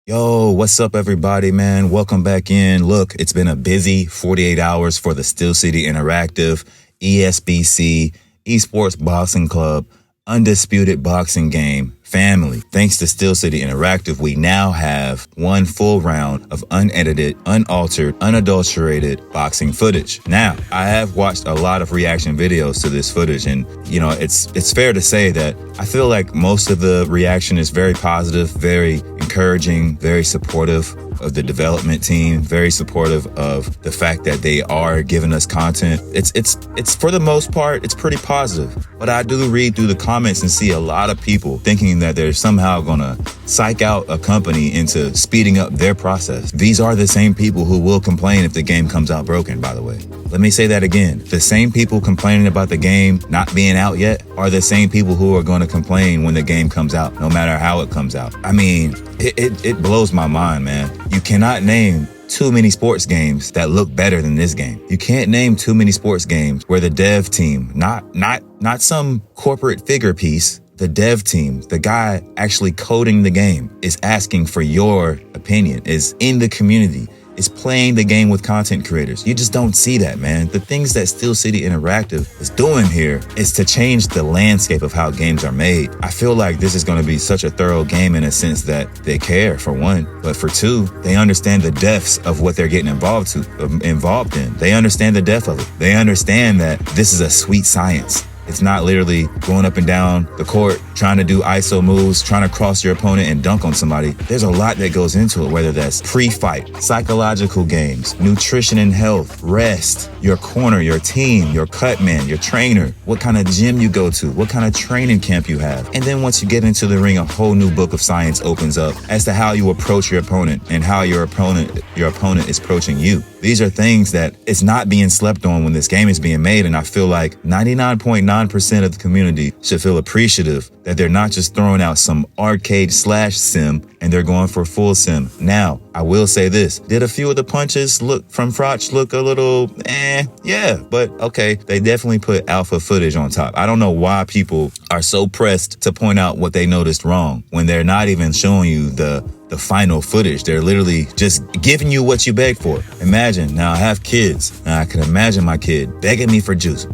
Yo, what's up, everybody, man? Welcome back in. Look, it's been a busy 48 hours for the Steele City Interactive, ESBC, ESports Boxing Club, Undisputed Boxing Game family. Thanks to Steele City Interactive, we now have one full round of unedited, unaltered, unadulterated boxing footage. Now, I have watched a lot of reaction videos to this footage, and it's fair to say that I feel like most of the reaction is very positive, very encouraging, very supportive of the development team, very supportive of the fact that they are giving us content. It's for the most part, it's pretty positive. But I do read through the comments and see a lot of people thinking that they're somehow gonna psych out a company into speeding up their process. These are the same people who will complain if the game comes out broken, by the way. Let me say that again. The same people complaining about the game not being out yet are the same people who are going to complain when the game comes out, no matter how it comes out. I mean, it blows my mind, man. You cannot name too many sports games that look better than this game. You can't name too many sports games where the dev team, not some corporate figure piece, the dev team, the guy actually coding the game, is asking for your opinion, is in the community, is playing the game with content creators. You just don't see that, man. The things that Steele City Interactive is doing here is to change the landscape of how games are made. I feel like this is going to be such a thorough game in a sense that they care, for one, but for two, they understand the depths of what they're getting involved in. They understand the depth of it. They understand that this is a sweet science. It's not literally going up and down the court, trying to do ISO moves, trying to cross your opponent and dunk on somebody. There's a lot that goes into it, whether that's pre-fight, psychological games, nutrition and health, rest, your corner, your team, your cut man, your trainer, what kind of gym you go to, what kind of training camp you have. And then once you get into the ring, a whole new book of science opens up as to how you approach your opponent and how your opponent is approaching you. These are things that it's not being slept on when this game is being made. And I feel like 99.9% of the community should feel appreciative that they're not just throwing out some arcade/sim and they're going for full sim. Now, I will say this. Did a few of the punches from Frotch look a little, yeah, but okay. They definitely put alpha footage on top. I don't know why people are so pressed to point out what they noticed wrong when they're not even showing you the final footage. They're literally just giving you what you beg for. Imagine, now I have kids, and I can imagine my kid begging me for juice,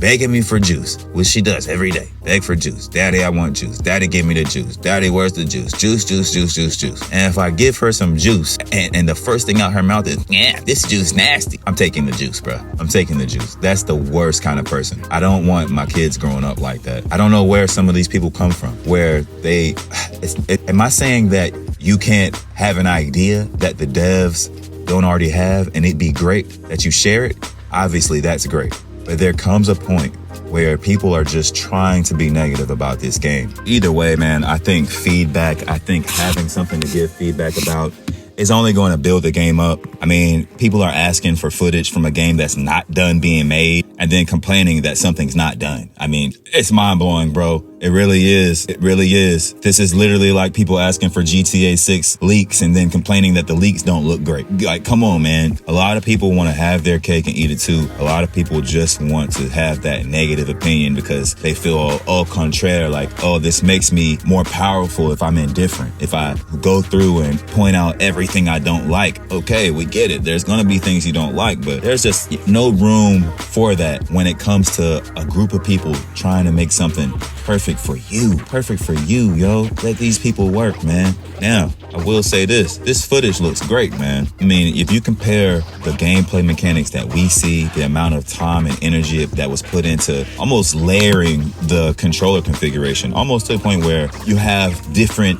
which she does every day. Beg for juice. Daddy, I want juice. Daddy, give me the juice. Daddy, where's the juice? Juice. And if I give her some juice, and the first thing out her mouth is, yeah, this juice nasty, I'm taking the juice, bro. I'm taking the juice. That's the worst kind of person. I don't want my kids growing up like that. I don't know where some of these people come from, where am I saying that you can't have an idea that the devs don't already have and it'd be great that you share it? Obviously, that's great. But there comes a point where people are just trying to be negative about this game. Either way, man, I think having something to give feedback about is only going to build the game up. I mean, people are asking for footage from a game that's not done being made and then complaining that something's not done. I mean, it's mind-blowing, bro. It really is. It really is. This is literally like people asking for GTA 6 leaks and then complaining that the leaks don't look great. Like, come on, man. A lot of people want to have their cake and eat it too. A lot of people just want to have that negative opinion because they feel au contraire, like, oh, this makes me more powerful if I'm indifferent. If I go through and point out everything I don't like. Okay, we get it. There's going to be things you don't like, but there's just no room for that when it comes to a group of people trying to make something perfect for you, yo. Let these people work, man. Now, I will say this footage looks great, man. I mean, if you compare the gameplay mechanics that we see, the amount of time and energy that was put into almost layering the controller configuration, almost to the point where you have different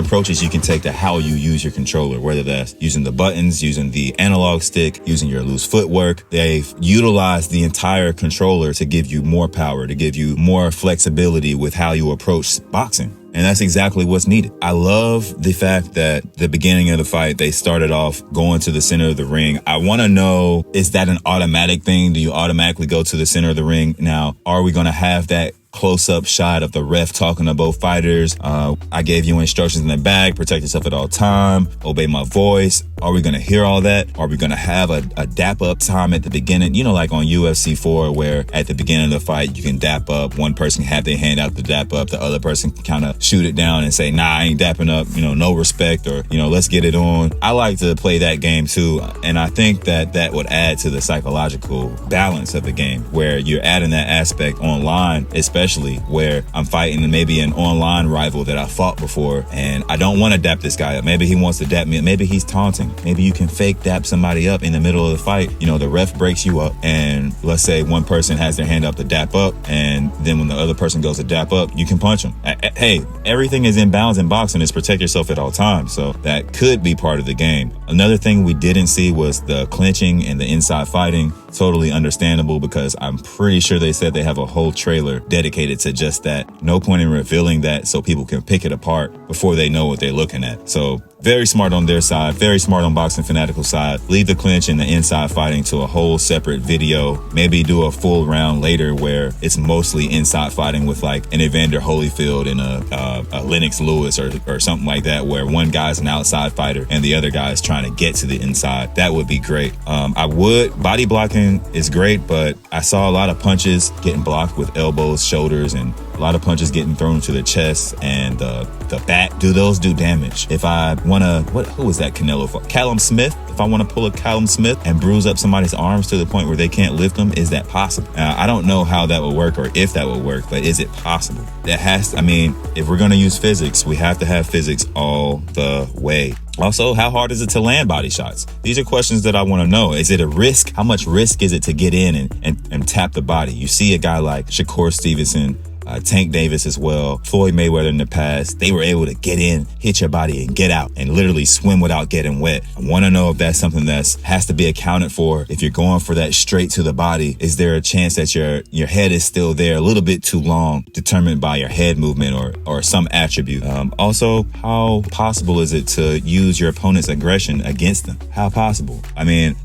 approaches you can take to how you use your controller, whether that's using the buttons, using the analog stick, using your loose footwork. They've utilized the entire controller to give you more power, to give you more flexibility with how you approach boxing. And that's exactly what's needed. I love the fact that the beginning of the fight, they started off going to the center of the ring. I want to know, is that an automatic thing? Do you automatically go to the center of the ring? Now, are we going to have that close-up shot of the ref talking to both fighters. I gave you instructions in the bag, protect yourself at all time, obey my voice. Are we going to hear all that? Are we going to have a dap up time at the beginning? You know, like on UFC 4, where at the beginning of the fight, you can dap up. One person can have their hand out to dap up. The other person can kind of shoot it down and say, nah, I ain't dapping up, you know, no respect, or, you know, let's get it on. I like to play that game too. And I think that would add to the psychological balance of the game, where you're adding that aspect online, especially where I'm fighting maybe an online rival that I fought before, and I don't want to dap this guy up. Maybe he wants to dap me up. Maybe he's taunting. Maybe you can fake dap somebody up in the middle of the fight. You know, the ref breaks you up, and let's say one person has their hand up to dap up, and then when the other person goes to dap up, you can punch them. Hey, everything is in bounds in boxing. Is protect yourself at all times. So that could be part of the game. Another thing we didn't see was the clinching and the inside fighting. Totally understandable, because I'm pretty sure they said they have a whole trailer dedicated to just that. No point in revealing that, so people can pick it apart before they know what they're looking at. So very smart on their side, very smart on Boxing Fanatical side. Leave the clinch and the inside fighting to a whole separate video. Maybe do a full round later where it's mostly inside fighting with like an Evander Holyfield and a Lennox Lewis or something like that, where one guy's an outside fighter and the other guy's trying to get to the inside. That would be great. Body blocking is great, but I saw a lot of punches getting blocked with elbows, shoulders, and a lot of punches getting thrown to the chest and the back. Do those do damage? If I want to, who was that Canelo for? Callum Smith? If I want to pull a Callum Smith and bruise up somebody's arms to the point where they can't lift them, is that possible? I don't know how that would work or if that would work, but is it possible? If we're going to use physics, we have to have physics all the way. Also, how hard is it to land body shots? These are questions that I want to know. Is it a risk? How much risk is it to get in and tap the body? You see a guy like Shakur Stevenson, Tank Davis as well, Floyd Mayweather in the past, they were able to get in, hit your body and get out and literally swim without getting wet. I want to know if that's something that has to be accounted for. If you're going for that straight to the body, is there a chance that your head is still there a little bit too long, determined by your head movement or some attribute? Also, how possible is it to use your opponent's aggression against them? How possible?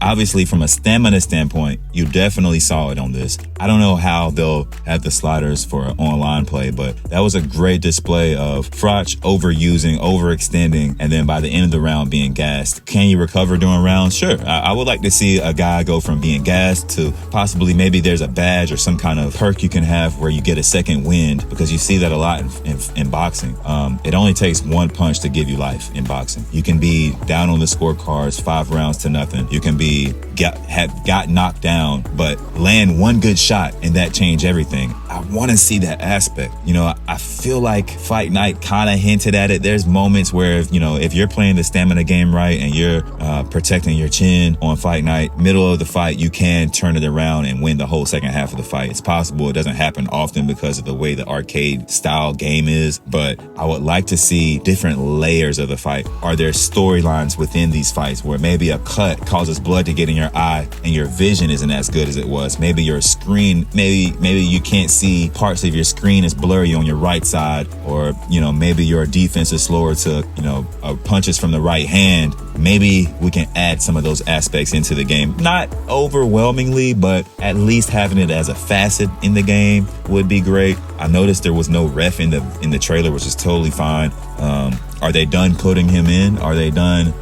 Obviously from a stamina standpoint, you definitely saw it on this. I don't know how they'll have the sliders for online play, but that was a great display of Froch overusing, overextending, and then by the end of the round being gassed. Can you recover during rounds? Sure. I would like to see a guy go from being gassed to possibly maybe there's a badge or some kind of perk you can have where you get a second wind, because you see that a lot in boxing. It only takes one punch to give you life in boxing. You can be down on the scorecards 5 rounds to nothing. You can be got knocked down, but land one good shot and that changed everything. I want to see that aspect. I feel like Fight Night kind of hinted at it. There's moments where, if you're playing the stamina game right and you're protecting your chin on Fight Night, middle of the fight, you can turn it around and win the whole second half of the fight. It's possible. It doesn't happen often because of the way the arcade style game is, but I would like to see different layers of the fight. Are there storylines within these fights where maybe a cut causes blood to get in your eye and your vision isn't as good as it was? Maybe your screen, maybe you can't see parts of your screen is blurry on your right side, or maybe your defense is slower to punches from the right hand. Maybe we can add some of those aspects into the game, not overwhelmingly, but at least having it as a facet in the game would be great. I noticed there was no ref in the trailer, which is totally fine. Are they done putting him in? Are they done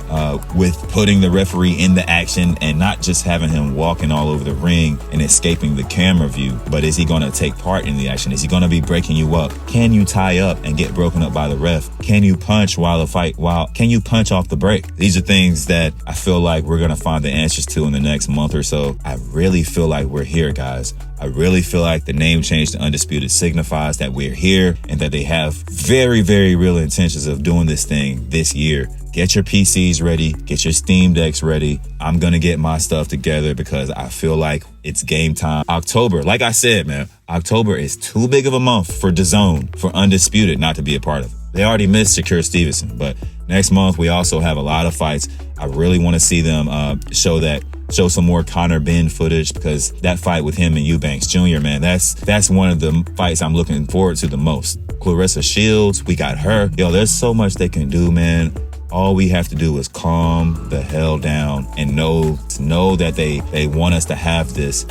with putting the referee in the action and not just having him walking all over the ring and escaping the camera view? But is he going to take part in the action? Is he going to be breaking you up? Can you tie up and get broken up by the ref? Can you punch can you punch off the break? These are things that I feel like we're going to find the answers to in the next month or so. I really feel like we're here, guys. I really feel like the name change to Undisputed signifies that we're here and that they have very, very real intentions of doing this thing this year. Get your PCs ready. Get your Steam Decks ready. I'm going to get my stuff together because I feel like it's game time. October, like I said, man, October is too big of a month for DAZN, for Undisputed not to be a part of it. They already missed Shakur Stevenson, but next month we also have a lot of fights. I really want to see them show some more Conor Benn footage, because that fight with him and Eubanks Jr., man, that's one of the fights I'm looking forward to the most. Clarissa Shields, we got her. There's so much they can do, man. All we have to do is calm the hell down and know that they want us to have this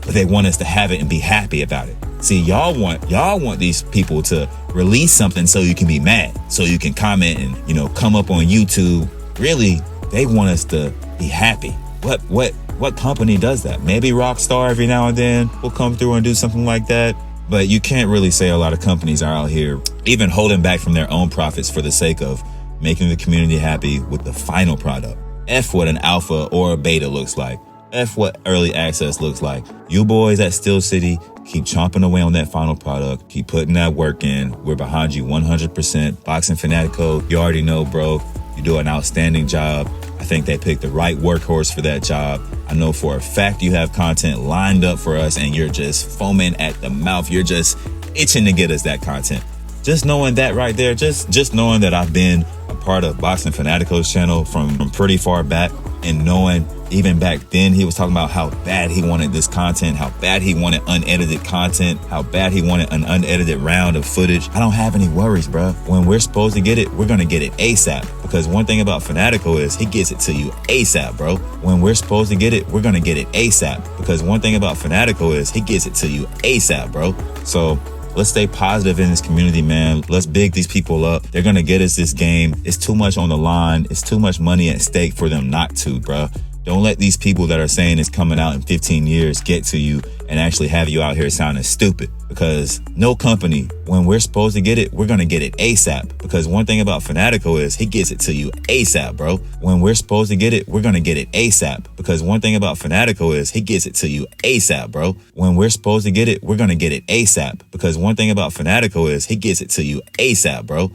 but they want us to have it and be happy about it. See, y'all want these people to release something so you can be mad, so you can comment and, come up on YouTube. Really, they want us to be happy. What company does that? Maybe Rockstar every now and then will come through and do something like that. But you can't really say a lot of companies are out here even holding back from their own profits for the sake of making the community happy with the final product. F what an alpha or a beta looks like. F what early access looks like. You boys at Steele City, keep chomping away on that final product. Keep putting that work in. We're behind you 100%. Boxing Fanatico, you already know, bro. You do an outstanding job. I think they picked the right workhorse for that job. I know for a fact you have content lined up for us and you're just foaming at the mouth. You're just itching to get us that content. Just knowing that right there, just knowing that I've been a part of Boxing Fanatico's channel from pretty far back, and knowing even back then he was talking about how bad he wanted this content, how bad he wanted unedited content, how bad he wanted an unedited round of footage. I don't have any worries, bro. When we're supposed to get it, we're gonna get it ASAP. Because one thing about Fanatico is he gets it to you ASAP, bro. When we're supposed to get it, we're gonna get it ASAP. Because one thing about Fanatico is he gets it to you ASAP, bro. So let's stay positive in this community, man. Let's big these people up. They're gonna get us this game. It's too much on the line. It's too much money at stake for them not to, bro. Don't let these people that are saying it's coming out in 15 years get to you and actually have you out here sounding stupid. Because no company, when we're supposed to get it, we're going to get it ASAP. Because one thing about Fanatico is he gets it to you ASAP, bro. When we're supposed to get it, we're going to get it ASAP. Because one thing about Fanatico is he gets it to you ASAP, bro. When we're supposed to get it, we're going to get it ASAP. Because one thing about Fanatico is he gets it to you ASAP, bro.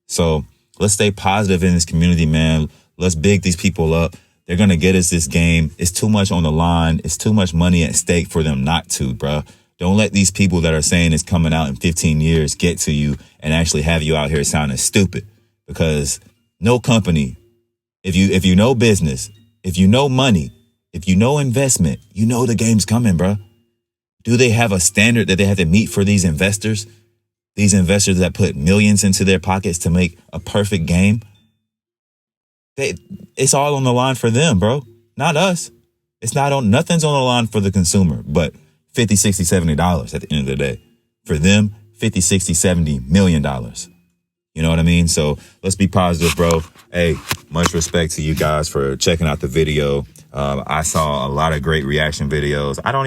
So let's stay positive in this community, man. Let's big these people up. They're going to get us this game. It's too much on the line. It's too much money at stake for them not to, bro. Don't let these people that are saying it's coming out in 15 years get to you and actually have you out here sounding stupid. Because no company, if you know business, if you know money, if you know investment, you know the game's coming, bro. Do they have a standard that they have to meet for these investors? These investors that put millions into their pockets to make a perfect game? It's all on the line for them, bro. Not us. Nothing's on the line for the consumer, but $50, $60, $70 at the end of the day. For them, $50, $60, $70 million. You know what I mean? So let's be positive, bro. Hey, much respect to you guys for checking out the video. I saw a lot of great reaction videos. I don't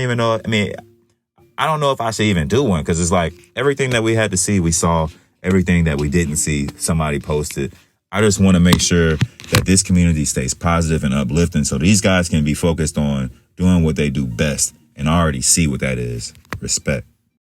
know if I should even do one, because it's like everything that we had to see, we saw. Everything that we didn't see, somebody posted. I just want to make sure that this community stays positive and uplifting so these guys can be focused on doing what they do best. And I already see what that is. Respect.